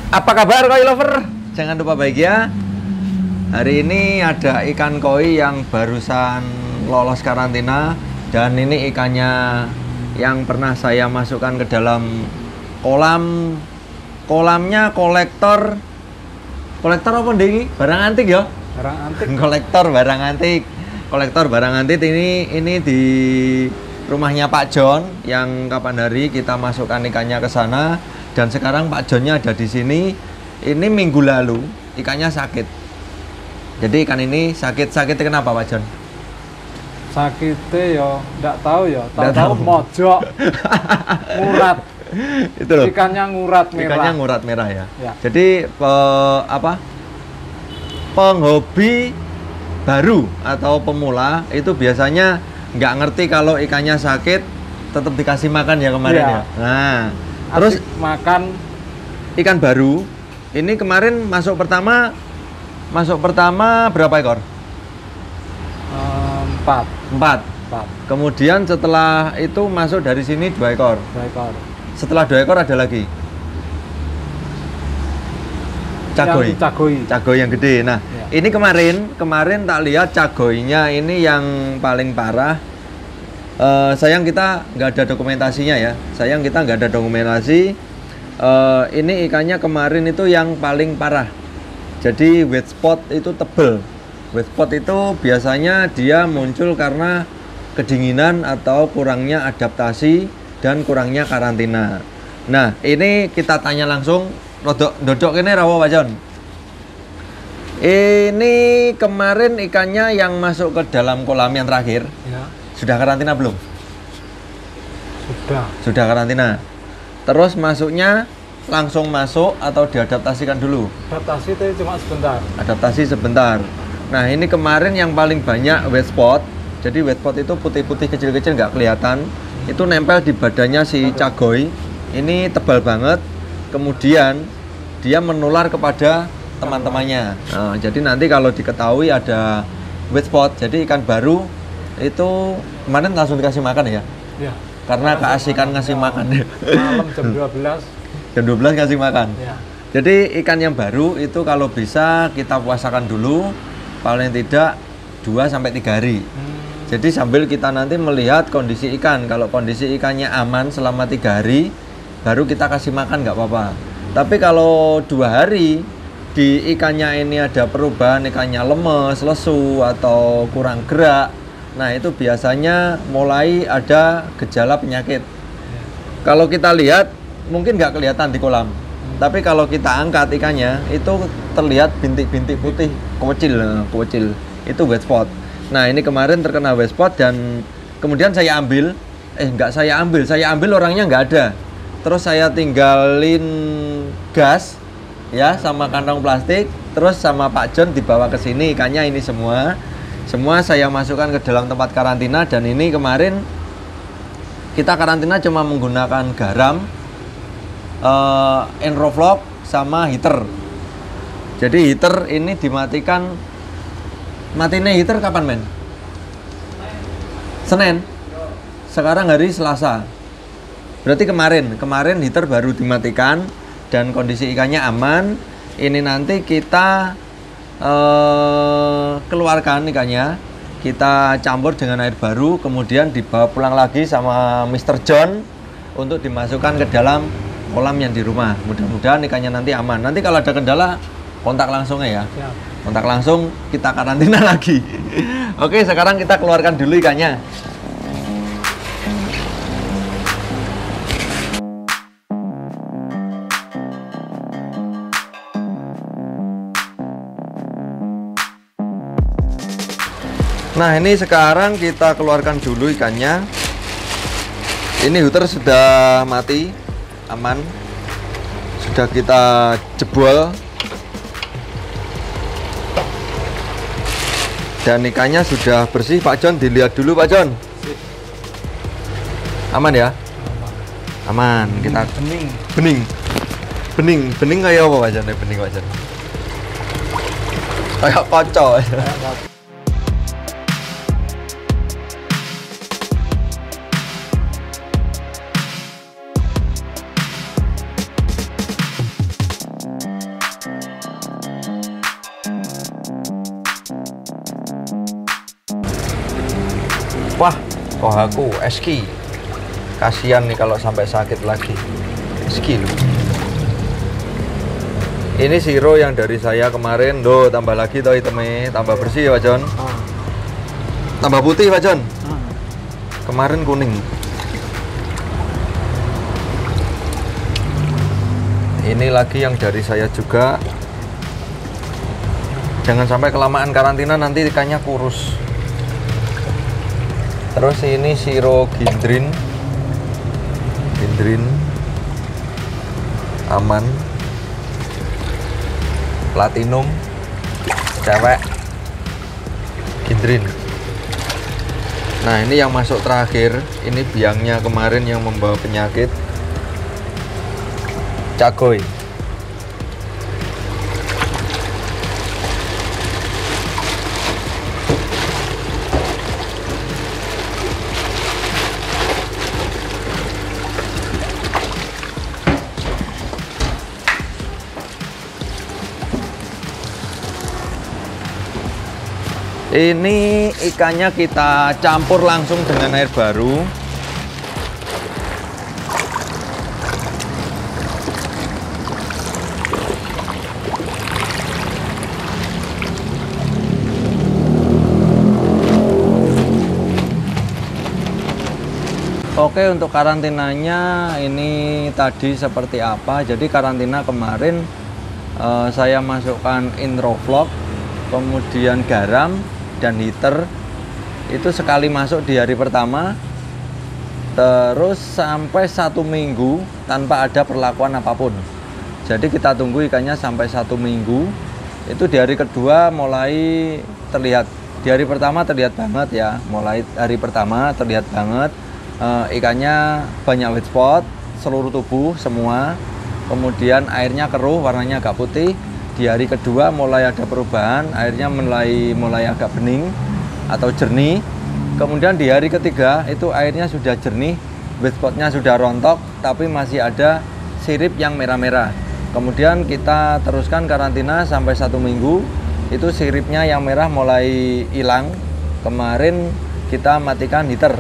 Apa kabar koi lover? Jangan lupa bahagia. Hari ini ada ikan koi yang barusan lolos karantina. Dan ini ikannya yang pernah saya masukkan ke dalam kolam. Kolamnya kolektor apa nih? Barang antik ya? Barang antik. Kolektor barang antik ini di rumahnya Pak John yang kapan hari kita masukkan ikannya ke sana. Dan sekarang Pak Johnnya ada di sini. Ini minggu lalu ikannya sakit. Jadi ikan ini sakit kenapa Pak John? Sakitnya ya enggak tahu ya. Tahu mojok. Ngurat. Itu loh. Ikannya ngurat merah. Ikannya ngurat merah ya. Ya. Jadi penghobi baru atau pemula itu biasanya nggak ngerti kalau ikannya sakit tetap dikasih makan ya kemarin ya. Nah, terus makan ikan baru ini kemarin masuk pertama berapa ekor? 4. Kemudian setelah itu masuk dari sini 2 ekor. 2 ekor. Setelah 2 ekor ada lagi. Cagoy yang gede. Nah, ya. Ini kemarin tak lihat cagoynya ini yang paling parah. Sayang kita nggak ada dokumentasinya ya. Ini ikannya kemarin itu yang paling parah. Jadi wet spot itu tebel. Wet spot itu biasanya dia muncul karena kedinginan atau kurangnya adaptasi dan kurangnya karantina. Nah, ini kita tanya langsung. Dodok ini rawa Pak John. Ini kemarin ikannya yang masuk ke dalam kolam yang terakhir. Ya. Sudah karantina belum? Sudah karantina. Terus masuknya langsung masuk atau diadaptasikan dulu? Adaptasi itu cuma sebentar. Adaptasi sebentar. Nah, ini kemarin yang paling banyak wet spot. Jadi wet spot itu putih-putih kecil-kecil nggak kelihatan. Itu nempel di badannya si cagoy. Ini tebal banget. Kemudian dia menular kepada teman-temannya. Nah, jadi nanti kalau diketahui ada wet spot, jadi ikan baru itu kemarin langsung dikasih makan ya? Ya. Karena keasikan ngasih makan. Malam jam 12. Jam 12 ngasih makan. Ya. Jadi ikan yang baru itu kalau bisa kita puasakan dulu paling tidak 2-3 hari. Jadi sambil kita nanti melihat kondisi ikan. Kalau kondisi ikannya aman selama 3 hari, baru kita kasih makan nggak apa-apa. Tapi kalau 2 hari di ikannya ini ada perubahan, ikannya lemes, lesu atau kurang gerak, nah itu biasanya mulai ada gejala penyakit. Kalau kita lihat mungkin nggak kelihatan di kolam, tapi kalau kita angkat ikannya itu terlihat bintik-bintik putih kecil, itu wet spot. Nah, ini kemarin terkena wet spot dan kemudian saya ambil orangnya nggak ada. Terus saya tinggalin gas ya sama kantong plastik, terus sama Pak John dibawa ke sini. Ikannya ini semua saya masukkan ke dalam tempat karantina. Dan ini kemarin kita karantina cuma menggunakan garam, Enrofloc sama heater. Jadi heater ini dimatikan. Matinya heater kapan men? Senin. Sekarang hari Selasa. Berarti kemarin heater baru dimatikan dan kondisi ikannya aman. Ini nanti kita keluarkan ikannya, kita campur dengan air baru, kemudian dibawa pulang lagi sama Mr. John untuk dimasukkan ke dalam kolam yang di rumah. Mudah-mudahan ikannya nanti aman. Nanti kalau ada kendala kontak langsung ya. Siap. Kontak langsung, kita karantina lagi. Oke, sekarang kita keluarkan dulu ikannya. Nah, ini sekarang kita keluarkan dulu ikannya. Ini heater sudah mati, aman. Sudah kita jebol. Dan ikannya sudah bersih. Pak John, dilihat dulu Pak John. Aman ya? Aman. Kita bening kayak apa Pak John? Bening Pak John. Kayak kocok. Wah, kohaku eski. Kasihan nih kalau sampai sakit lagi. Eski loh. Ini siro yang dari saya kemarin, do tambah lagi toh hitamnya, tambah bersih ya Pak Jon. Tambah putih Pak Jon. Kemarin kuning. Ini lagi yang dari saya juga. Jangan sampai kelamaan karantina nanti ikannya kurus. Terus ini siro gindrin. Gindrin aman. Platinum cewek gindrin. Nah, ini yang masuk terakhir. Ini biangnya kemarin yang membawa penyakit, cagoy. Ini ikannya kita campur langsung dengan air baru. Oke, untuk karantinanya ini tadi seperti apa. Jadi karantina kemarin saya masukkan Introfloc, kemudian garam dan heater itu sekali masuk di hari pertama, terus sampai 1 minggu tanpa ada perlakuan apapun. Jadi kita tunggu ikannya sampai 1 minggu. Itu di hari kedua mulai terlihat. Di hari pertama terlihat banget ya, mulai hari pertama terlihat banget ikannya banyak white spot seluruh tubuh semua. Kemudian airnya keruh, warnanya agak putih. Di hari kedua mulai ada perubahan, airnya mulai agak bening atau jernih. Kemudian di hari ketiga itu airnya sudah jernih, white spotnya sudah rontok, tapi masih ada sirip yang merah-merah. Kemudian kita teruskan karantina sampai 1 minggu. Itu siripnya yang merah mulai hilang. Kemarin kita matikan heater.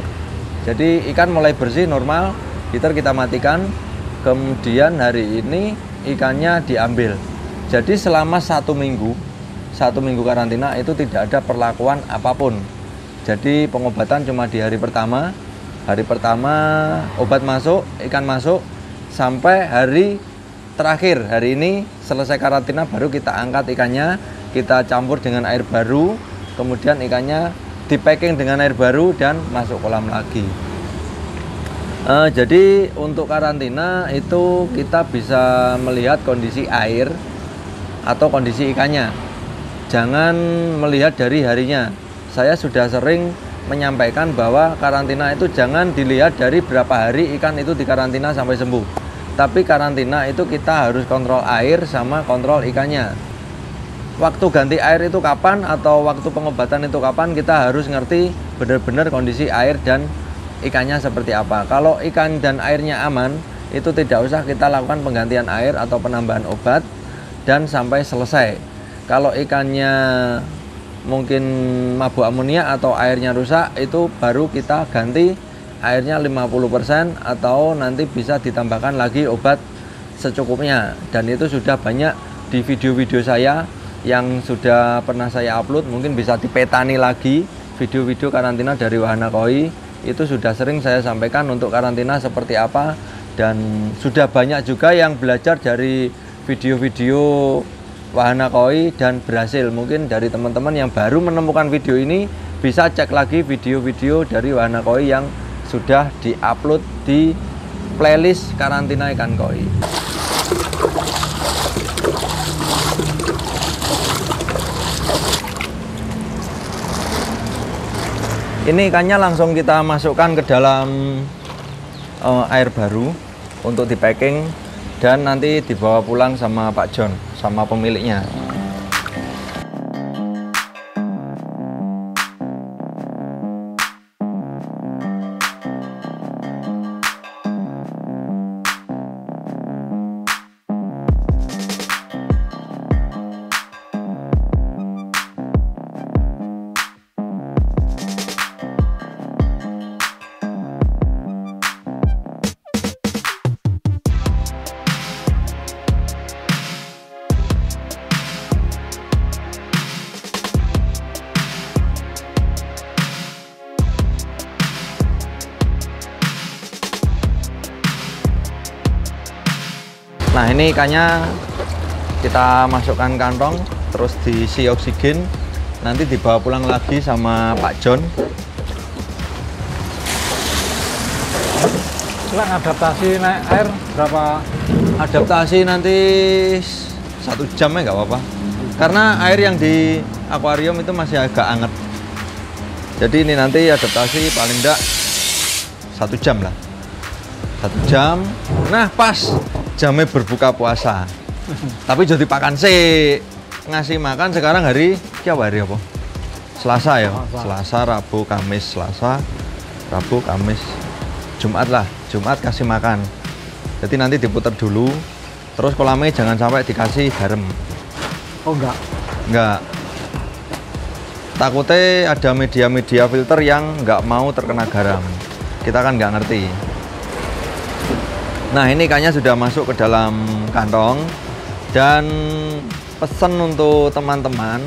Jadi ikan mulai bersih normal, heater kita matikan. Kemudian hari ini ikannya diambil. Jadi selama 1 minggu karantina itu tidak ada perlakuan apapun. Jadi pengobatan cuma di hari pertama. Hari pertama obat masuk, ikan masuk, sampai hari terakhir. Hari ini selesai karantina baru kita angkat ikannya, kita campur dengan air baru, kemudian ikannya di packing dengan air baru dan masuk kolam lagi. Jadi untuk karantina itu kita bisa melihat kondisi air atau kondisi ikannya. Jangan melihat dari harinya. Saya sudah sering menyampaikan bahwa karantina itu jangan dilihat dari berapa hari ikan itu dikarantina sampai sembuh. Tapi karantina itu kita harus kontrol air sama kontrol ikannya. Waktu ganti air itu kapan atau waktu pengobatan itu kapan, kita harus ngerti benar-benar kondisi air dan ikannya seperti apa. Kalau ikan dan airnya aman, itu tidak usah kita lakukan penggantian air atau penambahan obat dan sampai selesai. Kalau ikannya mungkin mabuk amonia atau airnya rusak, itu baru kita ganti airnya 50% atau nanti bisa ditambahkan lagi obat secukupnya. Dan itu sudah banyak di video-video saya yang sudah pernah saya upload. Mungkin bisa dipetani lagi video-video karantina dari Wahana Koi. Itu sudah sering saya sampaikan untuk karantina seperti apa. Dan sudah banyak juga yang belajar dari video-video Wahana Koi dan berhasil. Mungkin dari teman-teman yang baru menemukan video ini bisa cek lagi video-video dari Wahana Koi yang sudah diupload di playlist karantina ikan koi. Ini ikannya langsung kita masukkan ke dalam air baru untuk di packing dan nanti dibawa pulang sama Pak John, sama pemiliknya. Nah, ini ikannya kita masukkan kantong, terus diisi oksigen, nanti dibawa pulang lagi sama Pak John. Lang, adaptasi naik air berapa? Adaptasi nanti 1 jam ya nggak apa-apa, karena air yang di akuarium itu masih agak anget. Jadi ini nanti adaptasi paling enggak 1 jam lah, 1 jam. Nah, pas jamnya berbuka puasa. Tapi jadi pakan sih, ngasih makan sekarang hari hari apa? Selasa ya. Selasa, Rabu, Kamis, Selasa, Rabu, Kamis, Jumat lah. Jumat kasih makan. Jadi nanti diputar dulu. Terus kolamnya jangan sampai dikasih garam. Oh enggak? Enggak. Takutnya ada media-media filter yang nggak mau terkena garam. Kita kan nggak ngerti. Nah, ini ikannya sudah masuk ke dalam kantong. Dan pesan untuk teman-teman,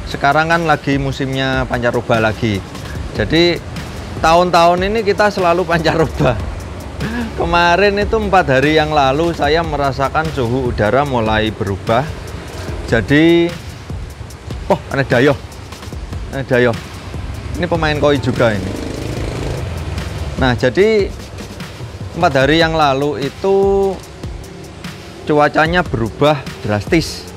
sekarang kan lagi musimnya pancaroba lagi. Jadi tahun-tahun ini kita selalu pancaroba. Kemarin itu 4 hari yang lalu saya merasakan suhu udara mulai berubah. Jadi, oh, ada Dayo. Ini pemain koi juga ini. Nah, jadi 4 hari yang lalu itu cuacanya berubah drastis.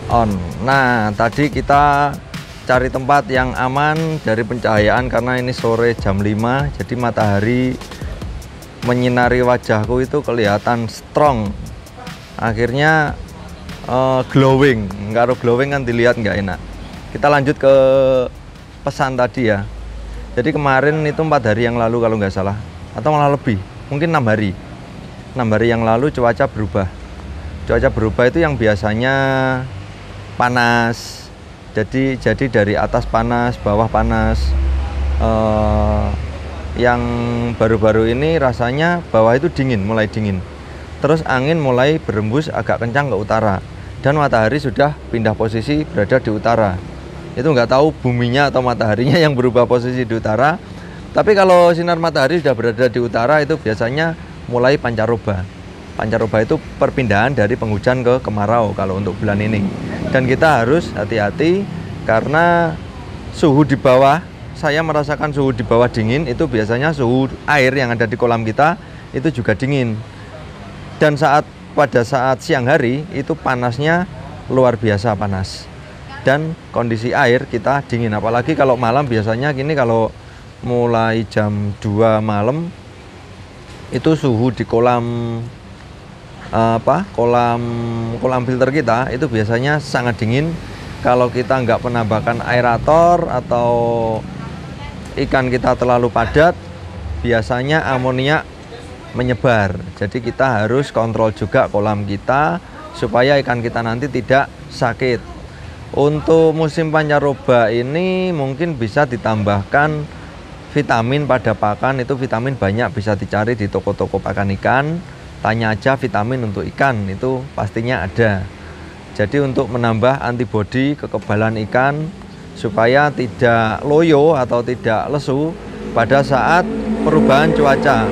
Nah, tadi kita cari tempat yang aman dari pencahayaan karena ini sore jam 5, jadi matahari menyinari wajahku itu kelihatan strong. Akhirnya glowing. Kalau glowing kan dilihat nggak enak. Kita lanjut ke pesan tadi ya. Jadi kemarin itu 4 hari yang lalu kalau nggak salah, atau malah lebih, mungkin 6 hari. 6 hari yang lalu cuaca berubah. Cuaca berubah itu yang biasanya panas. Jadi dari atas panas, bawah panas. Yang baru-baru ini rasanya bawah itu dingin, mulai dingin. Terus angin mulai berembus agak kencang ke utara. Dan matahari sudah pindah posisi berada di utara. Itu nggak tahu buminya atau mataharinya yang berubah posisi di utara. Tapi kalau sinar matahari sudah berada di utara itu biasanya mulai pancaroba. Pancaroba itu perpindahan dari penghujan ke kemarau kalau untuk bulan ini. Dan kita harus hati-hati karena suhu di bawah, saya merasakan suhu di bawah dingin, itu biasanya suhu air yang ada di kolam kita itu juga dingin. Dan pada saat siang hari itu panasnya luar biasa panas. Dan kondisi air kita dingin, apalagi kalau malam biasanya gini, kalau mulai jam 2 malam itu suhu di kolam kolam filter kita itu biasanya sangat dingin. Kalau kita nggak menambahkan aerator atau ikan kita terlalu padat, biasanya amonia menyebar. Jadi kita harus kontrol juga kolam kita supaya ikan kita nanti tidak sakit. Untuk musim pancaroba ini mungkin bisa ditambahkan vitamin pada pakan. Itu vitamin banyak bisa dicari di toko-toko pakan ikan. Tanya aja vitamin untuk ikan, itu pastinya ada. Jadi untuk menambah antibodi kekebalan ikan supaya tidak loyo atau tidak lesu pada saat perubahan cuaca.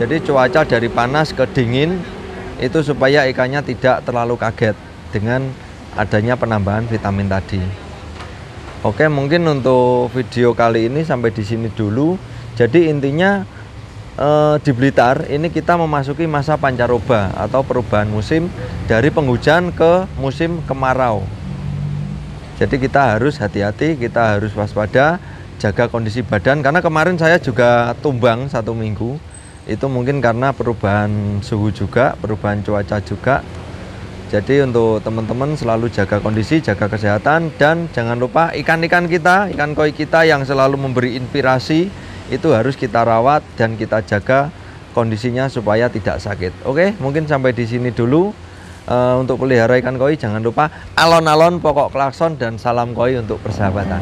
Jadi cuaca dari panas ke dingin itu supaya ikannya tidak terlalu kaget dengan adanya penambahan vitamin tadi. Oke, mungkin untuk video kali ini sampai di sini dulu. Jadi intinya di Blitar ini kita memasuki masa pancaroba atau perubahan musim dari penghujan ke musim kemarau. Jadi kita harus hati-hati, kita harus waspada, jaga kondisi badan. Karena kemarin saya juga tumbang 1 minggu. Itu mungkin karena perubahan suhu juga, perubahan cuaca juga. Jadi untuk teman-teman selalu jaga kondisi, jaga kesehatan. Dan jangan lupa ikan-ikan kita, ikan koi kita yang selalu memberi inspirasi, itu harus kita rawat dan kita jaga kondisinya supaya tidak sakit. Oke, mungkin sampai di sini dulu. Untuk pelihara ikan koi jangan lupa alon-alon, pokok klakson, dan salam koi untuk persahabatan.